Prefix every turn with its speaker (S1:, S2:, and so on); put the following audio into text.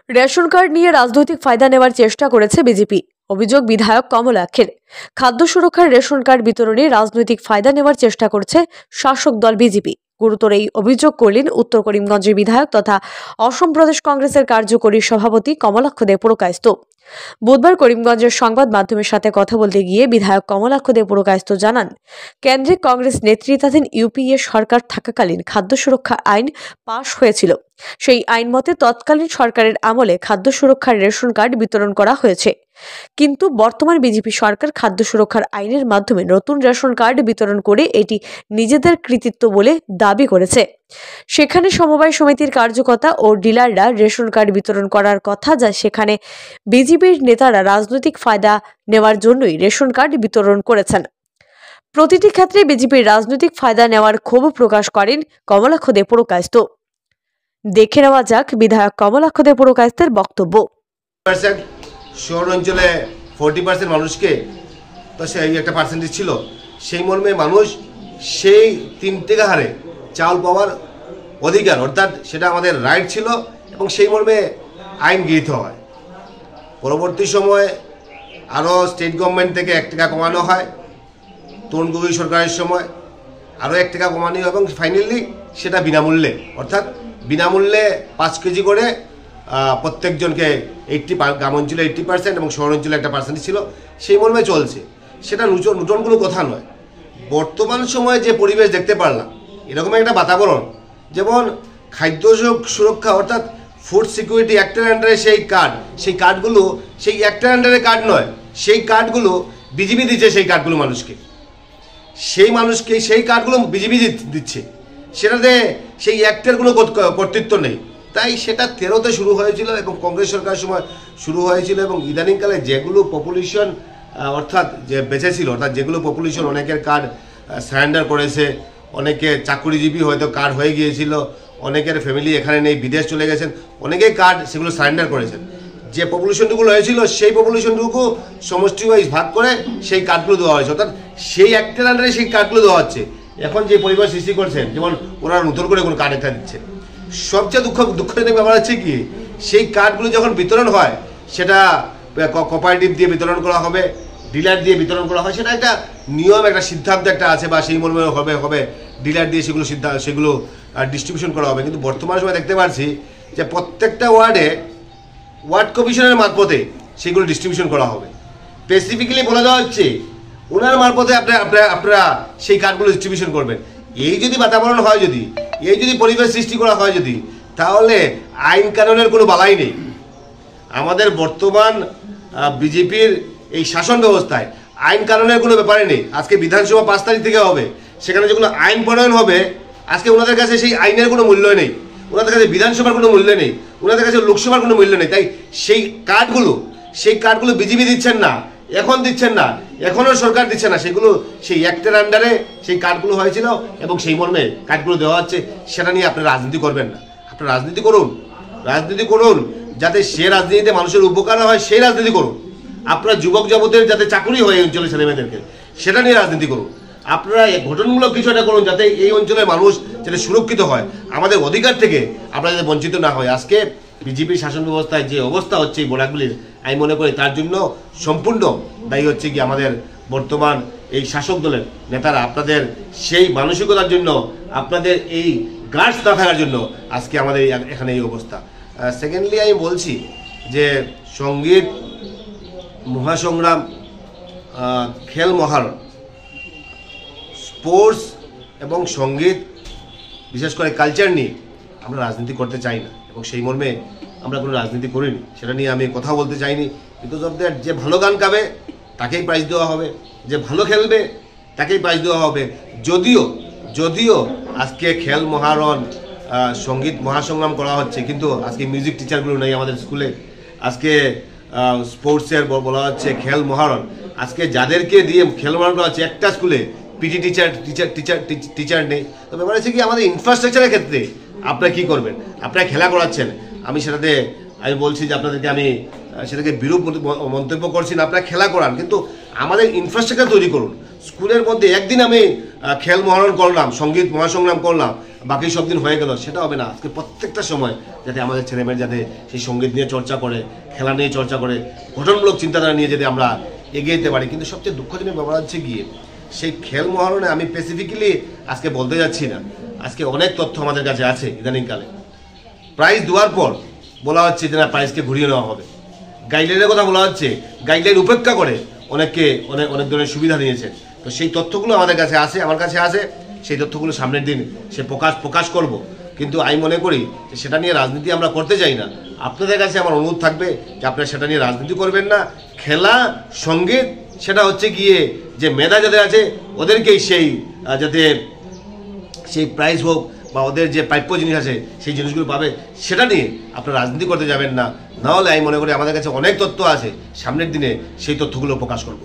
S1: Ration card নিয়ে রাজনৈতিক ফায়দা নেওয়ার চেষ্টা করেছে বিজেপি। অভিযোগ বিধায়ক কমলাক্ষের। খাদ্য সুরক্ষার রেশন কার্ড বিতরণে রাজনৈতিক ফায়দা নেওয়ার চেষ্টা করছে শাসক দল বিজেপি। গুরুতর এই অভিযোগ করলেন উত্তর করিমগঞ্জের বিধায়ক তথা অসম প্রদেশ কংগ্রেসের কার্যকরী সভাপতি কমলাক্ষ দে পুরকায়স্থ। বুধবার করিমগঞ্জের সংবাদ মাধ্যমের সাথে কথা বলতে গিয়ে বিধায়ক কমলাক্ষ দে পুরকায়স্থ জানান, কেন্দ্রে কংগ্রেস নেতৃত্বাধীন ইউপিএ সরকার থাকাকালীন খাদ্য সুরক্ষা আইন পাশ হয়েছিল। সেই আইন মতে তৎকালীন সরকারের আমলে খাদ্য সুরক্ষার রেশন কার্ড বিতরণ করা হয়েছে। কিন্তু বর্তমান বিজেপি সরকার খাদ্য সুরক্ষার আইনের মাধ্যমে নতুন রেশন কার্ড বিতরণ করে এটি নিজেদের কৃতিত্ব বলে দাবি করেছে। সেখানে সমবায় সমিতির কার্যকর্তা ও ডিলাররা রেশন কার্ড বিতরণ করার কথা, যা সেখানে বিজেপির নেতারা রাজনৈতিক ফায়দা নেওয়ার জন্যই রেশন কার্ড বিতরণ করেছেন। প্রতিটি ক্ষেত্রে বিজেপির রাজনৈতিক ফায়দা নেওয়ার ক্ষোভ প্রকাশ করেন কমলাক্ষ দে পুরকায়স্থ। দেখে নেওয়া যাক বিধায়ক কমলাক্ষ দে পুরকায়স্থের বক্তব্য।
S2: শহর অঞ্চলে 40% মানুষকে তো সেই একটা পার্সেন্টেজ ছিল, সেই মর্মে মানুষ সেই 3 টাকা হারে চাউল পাওয়ার অধিকার, অর্থাৎ সেটা আমাদের রাইট ছিল এবং সেই মর্মে আইন গৃহীত হয়। পরবর্তী সময়ে আরও স্টেট গভর্নমেন্ট থেকে 1 টাকা কমানো হয়, তরুণ গগৈ সরকারের সময় আরও 1 টাকা কমানো হয় এবং ফাইনালি সেটা বিনামূল্যে, অর্থাৎ বিনামূল্যে 5 কেজি করে প্রত্যেকজনকে 80, গ্রাম অঞ্চলে 80% এবং শহর অঞ্চলে একটা পার্সেন্টেজ ছিল, সেই মর্মে চলছে। সেটা নূতন কোনো কথা নয়। বর্তমান সময়ে যে পরিবেশ দেখতে পারলাম, এরকম একটা বাতাবরণ, যেমন খাদ্য সুরক্ষা অর্থাৎ ফুড সিকিউরিটি অ্যাক্টের আন্ডারে সেই কার্ডগুলো সেই অ্যাক্টের আন্ডারে কার্ড নয়, সেই কার্ডগুলো বিজেপি দিচ্ছে, সেই কার্ডগুলো মানুষকে সেই কার্ডগুলো বিজেপি দিচ্ছে, সেটাতে সেই অ্যাক্টের কোনো কর্তৃত্ব নেই। তাই সেটা 13তে শুরু হয়েছিল এবং কংগ্রেস সরকারের সময় শুরু হয়েছিল এবং ইদানিংকালে যেগুলো পপুলেশন অর্থাৎ যে বেঁচে ছিল, অর্থাৎ যেগুলো পপুলেশন অনেকের কার্ড সারেন্ডার করেছে, অনেকে চাকরিজীবী হয়তো কার্ড হয়ে গিয়েছিল, অনেকের ফ্যামিলি এখানে নেই, বিদেশ চলে গেছেন, অনেকেই কার্ড সেগুলো সারেন্ডার করেছেন। যে পপুলেশনটুকু হয়েছিল সেই পপুলেশনটুকু সমষ্টি ওয়াইজ ভাগ করে সেই কার্ডগুলো দেওয়া হয়েছে, অর্থাৎ সেই অ্যাক্টের আন্ডারে সেই কার্ডগুলো দেওয়া হচ্ছে। এখন যে পরিবার সৃষ্টি করছেন, যেমন ওনারা নতুন করে কোনো কার্ড একটা দিচ্ছে, সবচেয়ে দুঃখজনক ব্যাপার হচ্ছে কি, সেই কার্ডগুলো যখন বিতরণ হয় সেটা কোঅপারেটিভ দিয়ে বিতরণ করা হবে, ডিলার দিয়ে বিতরণ করা হয়, সেটা একটা নিয়ম, একটা সিদ্ধান্ত একটা আছে বা সেই মর্মে হবে ডিলার দিয়ে সেগুলো ডিস্ট্রিবিউশন করা হবে। কিন্তু বর্তমান সময় দেখতে পাচ্ছি যে প্রত্যেকটা ওয়ার্ড কমিশনের মারফতে সেগুলো ডিস্ট্রিবিউশন করা হবে। স্পেসিফিক্যালি বলে দেওয়া হচ্ছে ওনার মারফতে আপনারা সেই কার্ডগুলো ডিস্ট্রিবিউশন করবেন। এই যদি বাতাবরণ হয়, এই যদি পরিবেশ সৃষ্টি করা হয়, তাহলে আইন কানুনের কোনো বালাই নেই। আমাদের বর্তমান বিজেপির এই শাসন ব্যবস্থায় আইন কানুনের কোনো ব্যাপারে নেই। আজকে বিধানসভা 5 তারিখ থেকে হবে, সেখানে যেগুলো আইন প্রণয়ন হবে, আজকে ওনাদের কাছে সেই আইনের কোনো মূল্য নেই, ওনাদের কাছে বিধানসভার কোনো মূল্য নেই, ওনাদের কাছে লোকসভার কোনো মূল্য নেই। তাই সেই কার্ডগুলো বিজেপি দিচ্ছেন না, এখনও সরকার দিচ্ছে না, সেই অ্যাক্টের আন্ডারে সেই কার্ডগুলো হয়েছিল এবং সেই মর্মে কার্ডগুলো দেওয়া হচ্ছে। সেটা নিয়ে আপনারা রাজনীতি করবেন না, আপনারা রাজনীতি করুন যাতে সে রাজনীতিতে মানুষের উপকার হয়, সেই রাজনীতি করুন। আপনারা যুবক যুবতীদের যাতে চাকরি হয় এই অঞ্চলের ছেলেমেয়েদেরকে, সেটা নিয়ে রাজনীতি করুন। আপনারা গঠনমূলক কিছু একটা করুন যাতে এই অঞ্চলের মানুষ যাতে সুরক্ষিত হয়, আমাদের অধিকার থেকে আমরা যাতে বঞ্চিত না হয়। আজকে বিজেপির শাসন ব্যবস্থায় যে অবস্থা হচ্ছে এই বোরাকগুলির, আমি মনে করি তার জন্য সম্পূর্ণ দায়ী হচ্ছে কি আমাদের বর্তমান এই শাসক দলের নেতারা। আপনাদের সেই মানসিকতার জন্য, আপনাদের এই গার্ডস না থাকার জন্য আজকে আমাদের এখানে এই অবস্থা। সেকেন্ডলি আমি বলছি যে সঙ্গীত মহাসংগ্রাম, খেল মহারণ, স্পোর্টস এবং সঙ্গীত, বিশেষ করে কালচার নিয়ে আমরা রাজনীতি করতে চাই না এবং সেই মর্মে আমরা কোনো রাজনীতি করিনি। সেটা নিয়ে আমি কথা বলতে চাইনি। বিকজ অফ দ্যাট, যে ভালো গান গাবে তাকেই প্রাইজ দেওয়া হবে, যে ভালো খেলবে তাকেই প্রাইজ দেওয়া হবে। যদিও আজকে খেল মহারণ, সঙ্গীত মহাসংগ্রাম করা হচ্ছে, কিন্তু আজকে মিউজিক টিচারগুলো নেই আমাদের স্কুলে। আজকে স্পোর্টসের বলা হচ্ছে খেল মহারণ, আজকে যাদেরকে দিয়ে খেল মহারণ করা হচ্ছে একটা স্কুলে পিটি টিচার নেই। তো ব্যাপার হচ্ছে কি, আমাদের ইনফ্রাস্ট্রাকচারের ক্ষেত্রে আপনারা কী করবেন? আপনারা খেলা করাচ্ছেন, আমি বলছি যে আপনাদেরকে আমি সেটাকে বিরূপ মন্তব্য করছি না, আপনারা খেলা করান, কিন্তু আমাদের ইনফ্রাস্ট্রাকচার তৈরি করুন। স্কুলের মধ্যে একদিন আমি খেল মহারণ করলাম, সঙ্গীত মহাসংগ্রাম করলাম, বাকি সব দিন হয়ে গেল, সেটা হবে না। আজকে প্রত্যেকটা সময় যাতে আমাদের ছেলেমেয়েরা যাতে সেই সঙ্গীত নিয়ে চর্চা করে, খেলা নিয়ে চর্চা করে, গঠনমূলক চিন্তাধারা নিয়ে যাতে আমরা এগিয়ে যেতে পারি। কিন্তু সবচেয়ে দুঃখজনক ব্যাপার হচ্ছে গিয়ে সেই খেল মহারণে আমি স্পেসিফিক্যালি আজকে বলতে যাচ্ছি না, আজকে অনেক তথ্য আমাদের কাছে আছে। ইদানিংকালে প্রাইজ দেওয়ার পর বলা হচ্ছে যে না, প্রাইজকে ঘুরিয়ে নেওয়া হবে। গাইডলাইনের কথা বলা হচ্ছে, গাইডলাইন উপেক্ষা করে অনেককে অনেক ধরনের সুবিধা নিয়েছে। তো সেই তথ্যগুলো আমাদের কাছে আছে, আমার কাছে আছে। সেই তথ্যগুলো সামনের দিন সে প্রকাশ করব। কিন্তু আমি মনে করি যে সেটা নিয়ে রাজনীতি আমরা করতে চাই না। আপনাদের কাছে আমার অনুরোধ থাকবে যে আপনারা সেটা নিয়ে রাজনীতি করবেন না। খেলা, সঙ্গীত, সেটা হচ্ছে গিয়ে যে মেধা যাদের আছে ওদেরকেই যাতে সেই প্রাইজ হোক বা ওদের যে প্রাপ্য জিনিস আছে সেই জিনিসগুলো পাবে, সেটা নিয়ে আপনারা রাজনীতি করতে যাবেন না। নাহলে আমি মনে করি আমাদের কাছে অনেক তথ্য আছে, সামনের দিনে সেই তথ্যগুলো প্রকাশ করব।